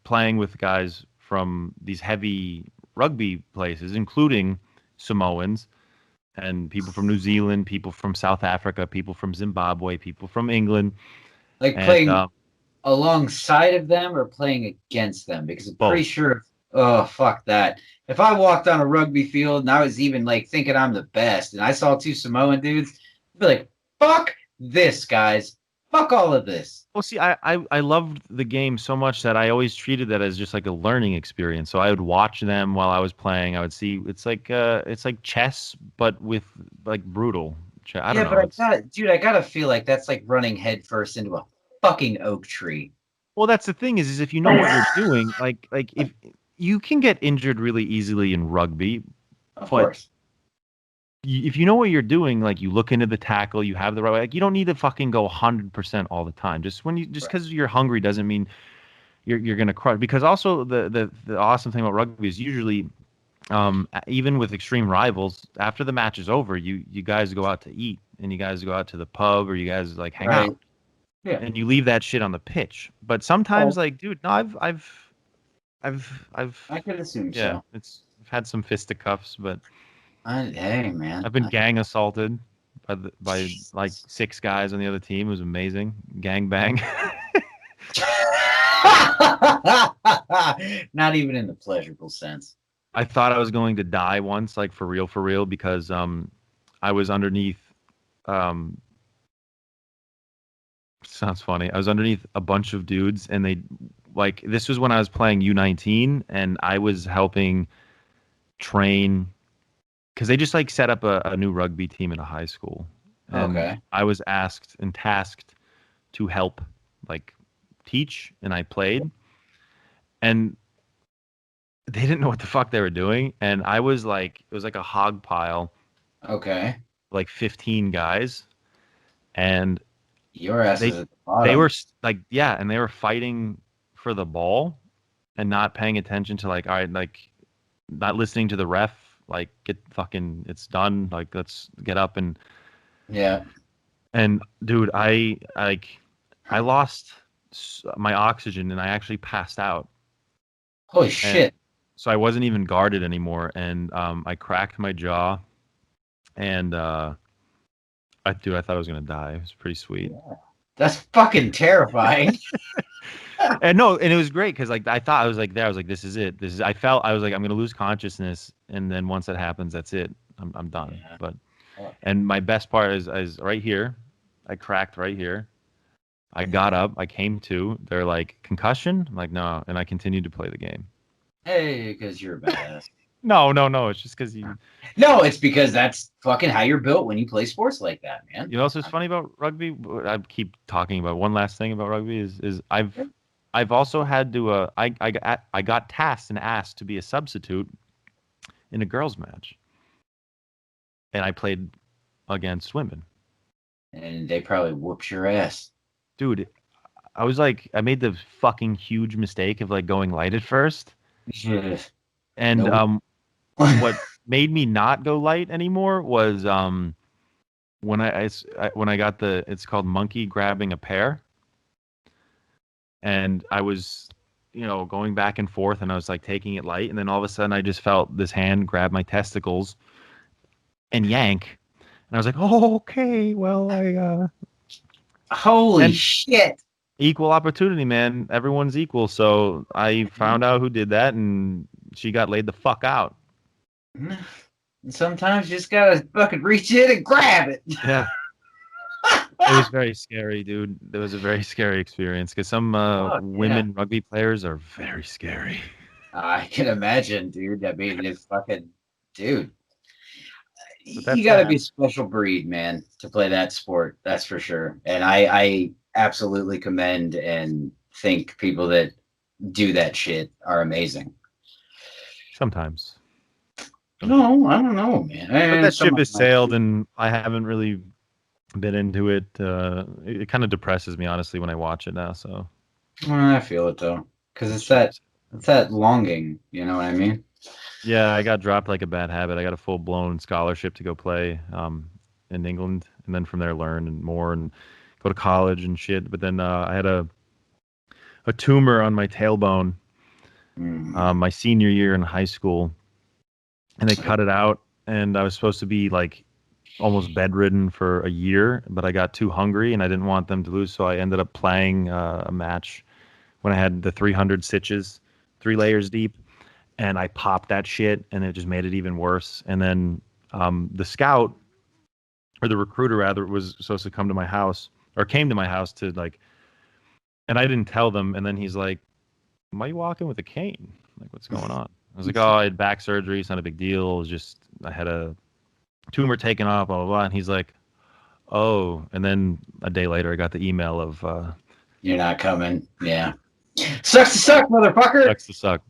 playing with guys from these heavy rugby places, including Samoans and people from New Zealand, people from South Africa, people from Zimbabwe, people from England, Like and playing alongside of them or playing against them, because I'm pretty both. sure. Oh, fuck that. If I walked on a rugby field and I was even like thinking I'm the best and I saw two Samoan dudes, I'd be like, fuck this, guys. Fuck all of this. Well, see, I loved the game so much that I always treated that as just like a learning experience. So I would watch them while I was playing. I would see it's like chess, but with like brutal. I don't Yeah, know. but It's I gotta feel like that's like running headfirst into a fucking oak tree. Well, that's the thing is if you know what you're doing, like if you can get injured really easily in rugby, Of but course. if you know what you're doing, like you look into the tackle, you have the right, like you don't need to fucking go 100% all the time. Just Right. because you're hungry doesn't mean you're gonna crush. Because also the awesome thing about rugby is usually even with extreme rivals, after the match is over, you guys go out to eat and you guys go out to the pub or you guys like hang Right. out Yeah. and you leave that shit on the pitch. But sometimes, Oh, like, dude, no, I've I could assume yeah, so. I've had some fisticuffs, but Hey, man. I've been gang assaulted by like 6 guys on the other team. It was amazing. Gang bang. Not even in the pleasurable sense. I thought I was going to die once, like for real, because I was underneath um sounds funny. I was underneath a bunch of dudes and they like this was when I was playing U19 and I was helping train because they just like set up a new rugby team in a high school, and Okay. I was asked and tasked to help like teach, and I played, and they didn't know what the fuck they were doing, and I was like, it was like a hog pile, Okay. like 15 guys, and Your ass is they at the they were bottom. like yeah, and they were fighting for the ball and not paying attention to like all right, like not listening to the ref, like get fucking it's done, like let's get up Yeah. and dude, I lost my oxygen and I actually passed out. Holy And shit. so I wasn't even guarded anymore. And I cracked my jaw. And I thought I was gonna die. It was pretty sweet. That's fucking terrifying. And no, and it was great because like I thought I was like there. I was like, this is it. This is. I was like, I'm gonna lose consciousness, and then once that happens, that's it. I'm done. Yeah. But Fuck. and my best part is right here. I cracked right here. I got up. I came to. They're like concussion. I'm like no, and I continued to play the game. Hey, because you're a badass. No. It's just because you. No, it's because that's fucking how you're built when you play sports like that, man. You know what's funny about rugby? I keep talking about one last thing about rugby is I've also had to I got tasked and asked to be a substitute in a girls match, and I played against women. And they probably whooped your ass. Dude, I was like I made the fucking huge mistake of like going light at first, and Nope. what made me not go light anymore was when when I got the it's called monkey grabbing a pear, and I was going back and forth and I was like taking it light, and then all of a sudden I just felt this hand grab my testicles and yank, and I was like, oh okay, well I Holy and shit. equal opportunity, man, everyone's equal, so I found out who did that and she got laid the fuck out. And sometimes you just gotta fucking reach in and grab it. Yeah. It was very scary, dude. It was a very scary experience because some Fuck, women rugby players are very scary. I can imagine, dude. I mean, it's fucking, dude. that's You got to that. be a special breed, man, to play that sport. That's for sure. And I absolutely commend and think people that do that shit are amazing. Sometimes. No, I don't know, man. But And that some ship of has my sailed, and I haven't really been into it. It kind of depresses me, honestly, when I watch it now. So I feel it though, because that it's ship that is- it's that longing. You know what I mean? yeah, I got dropped like a bad habit. I got a full blown scholarship to go play in England, and then from there learn and more and go to college and shit. But then I had a tumor on my tailbone my senior year in high school, and they cut it out, and I was supposed to be like almost bedridden for a year, but I got too hungry and I didn't want them to lose, so I ended up playing a match when I had the 300 stitches, 3 layers deep, and I popped that shit, and it just made it even worse. And then the scout, or the recruiter rather, was supposed to come to my house, or came to my house to like, and I didn't tell them. And then he's like, "Why are you walking with a cane? Like, what's going on?" I was like, "Oh, I had back surgery. It's not a big deal. It was just I had a tumor taken off, blah blah blah." And he's like, "Oh." And then a day later, I got the email of You're not coming. Yeah. Sucks to suck, motherfucker. sucks to suck.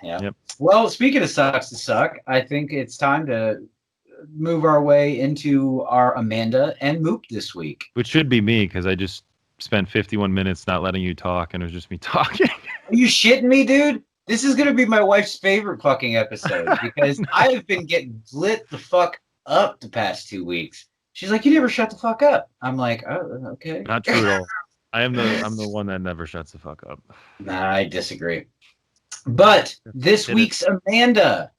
Yeah. Yep. Well, speaking of sucks to suck, I think it's time to move our way into our Amanda and Moop this week. Which should be me, because I just spent 51 minutes not letting you talk, and it was just me talking. Are you shitting me, dude? This is gonna be my wife's favorite fucking episode because I have been getting lit the fuck up the past 2 weeks. She's like, "You never shut the fuck up." I'm like, "Oh, okay." Not true at all. I'm the one that never shuts the fuck up. Nah, I disagree. But this Hit it. week's Amanda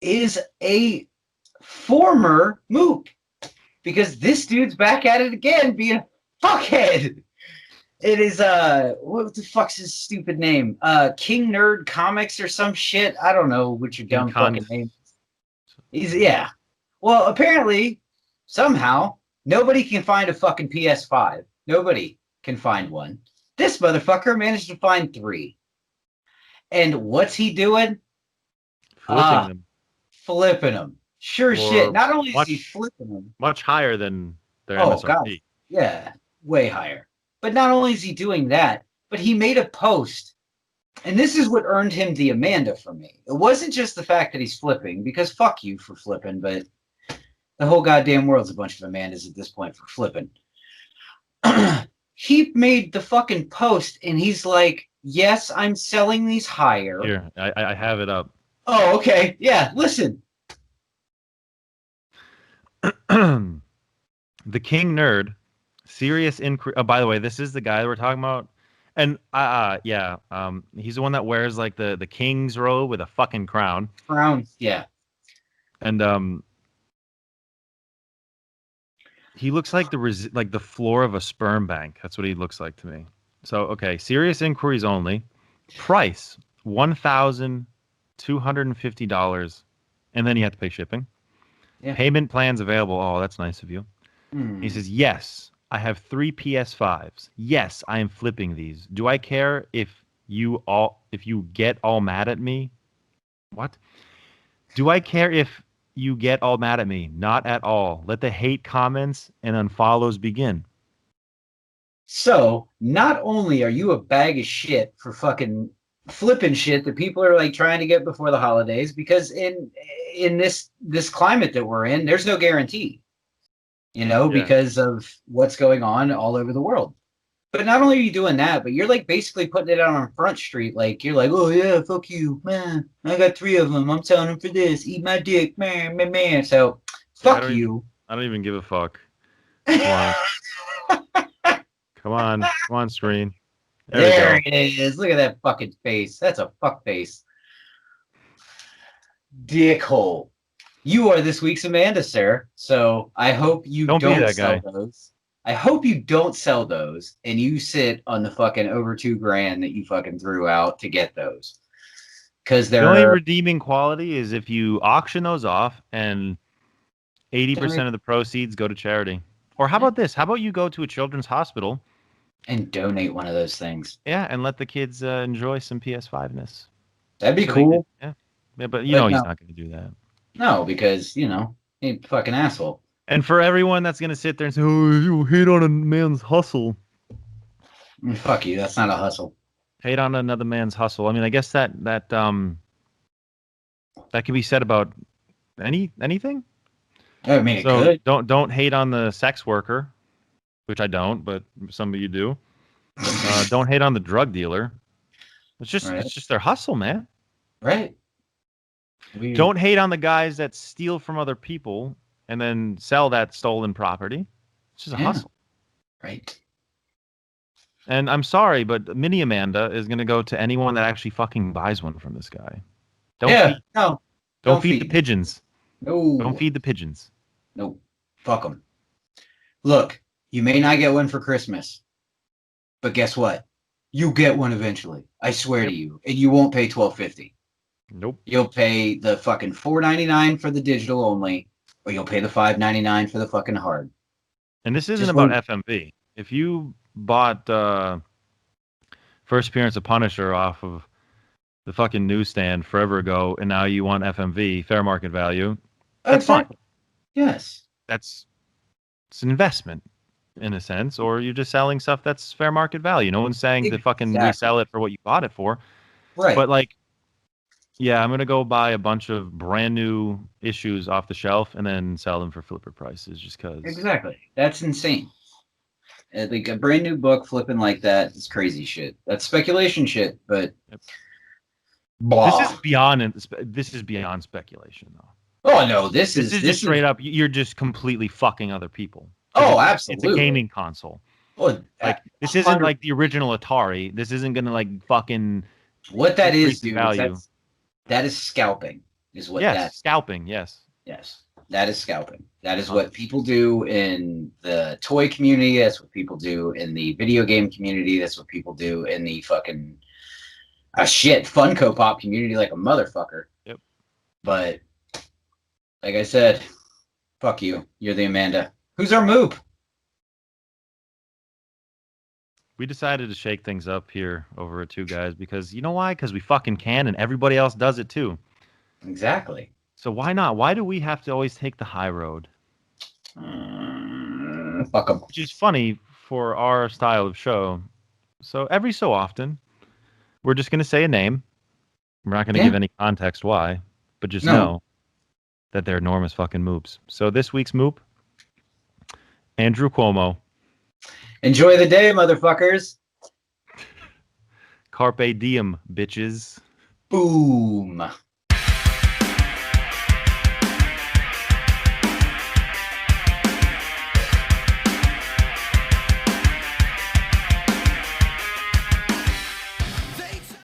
is a former Moop because this dude's back at it again, being a fuckhead. It is what the fuck's his stupid name? King Nerd Comics or some shit. I don't know what your dumb fucking name is. He's Well, apparently, somehow, nobody can find a fucking PS5. Nobody can find one. This motherfucker managed to find 3. And what's he doing? Flipping them. Flipping them. Sure Or shit. Not only is much- he flipping them. Much higher than their Oh, MSRP. God. Yeah, way higher. But not only is he doing that, but he made a post. And this is what earned him the Amanda for me. It wasn't just the fact that he's flipping, because fuck you for flipping, but the whole goddamn world's a bunch of Amandas at this point for flipping. He made the fucking post, and he's like, "Yes, I'm selling these higher." Here, I have it up. Oh, okay. Yeah, listen. The King Nerd, serious inquiry. Oh, by the way, this is the guy that we're talking about. And yeah, he's the one that wears like the king's robe with a fucking crown. Crown. Yeah. And he looks like like the floor of a sperm bank. That's what he looks like to me. So okay, serious inquiries only. Price $1,250, and then you have to pay shipping. Yeah. Payment plans available. Oh, that's nice of you. Hmm. He says, yes, I have 3 PS5s. Yes, I am flipping these. Do I care if you get all mad at me? What? Do I care if you get all mad at me? Not at all. Let the hate comments and unfollows begin. So, not only are you a bag of shit for fucking flipping shit that people are like trying to get before the holidays, because in this climate that we're in, there's no guarantee, because of what's going on all over the world. But not only are you doing that, but you're like basically putting it out on Front Street. Like you're like, "Oh yeah, fuck you, man. I got 3 of them. I'm selling them for this. Eat my dick, man. So fuck you." I don't even give a fuck. Come on. Come on, screen. There it is. Look at that fucking face. That's a fuck face. Dickhole. You are this week's Amanda, sir. So I hope you Don't be that sell guy. those. I hope you don't sell those and you sit on the fucking over $2,000 that you fucking threw out to get those. Because The only redeeming quality is if you auction those off and 80% of the proceeds go to charity. Or how about this? How about you go to a children's hospital and donate one of those things? Yeah, and let the kids enjoy some PS5-ness. That'd be cool. Yeah, but he's not going to do that. No, because, Hey, fucking asshole. And for everyone that's gonna sit there and say, "Oh, you hate on a man's hustle," Fuck you. That's not a hustle. hate on another man's hustle. I mean, I guess that can be said about anything. I mean, it So could. don't hate on the sex worker, which I don't, but some of you do. Don't hate on the drug dealer. Right. It's just their hustle, man. Right. Don't hate on the guys that steal from other people and then sell that stolen property. It's just a hustle. Right. And I'm sorry, but Mini Amanda is going to go to anyone that actually fucking buys one from this guy. No. Don't feed the pigeons. No. Don't feed the pigeons. No. Fuck them. Look, you may not get one for Christmas, but guess what? You get one eventually. I swear to you, and you won't pay $12.50. Nope. You'll pay the fucking $4.99 for the digital only, or you'll pay the $5.99 for the fucking hard. And this isn't Just about one- FMV. If you bought First Appearance of Punisher off of the fucking newsstand forever ago, and now you want FMV, fair market value, that's fine. Yes. It's an investment in a sense, or you're just selling stuff that's fair market value. No one's saying to fucking resell it for what you bought it for. Right. But like, yeah, I'm gonna go buy a bunch of brand new issues off the shelf and then sell them for flipper prices just because. Exactly. That's insane. Like a brand new book flipping like that is crazy shit. That's speculation shit, but blah. This is beyond speculation though. Oh no, this is just straight up. You're just completely fucking other people. Oh, it's absolutely. It's a gaming console. Oh, like this isn't like the original Atari. This isn't gonna like fucking. What that is, dude. Value. That is scalping. Is what that. Yes, scalping. Yes. Yes, that is scalping. That is what people do in the toy community. That's what people do in the video game community. That's what people do in the fucking Funko Pop community, like a motherfucker. Yep. But like I said, fuck you. You're the Amanda. Who's our Moop? We decided to shake things up here over at Two Guys because you know why? Because we fucking can, and everybody else does it too. Exactly. So why not? Why do we have to always take the high road? Fuck them. Which is funny for our style of show. So every so often, we're just going to say a name. We're not going to give any context why, but just know that they're enormous fucking moops. So this week's moop, Andrew Cuomo. Enjoy the day, motherfuckers. Carpe diem, bitches. Boom.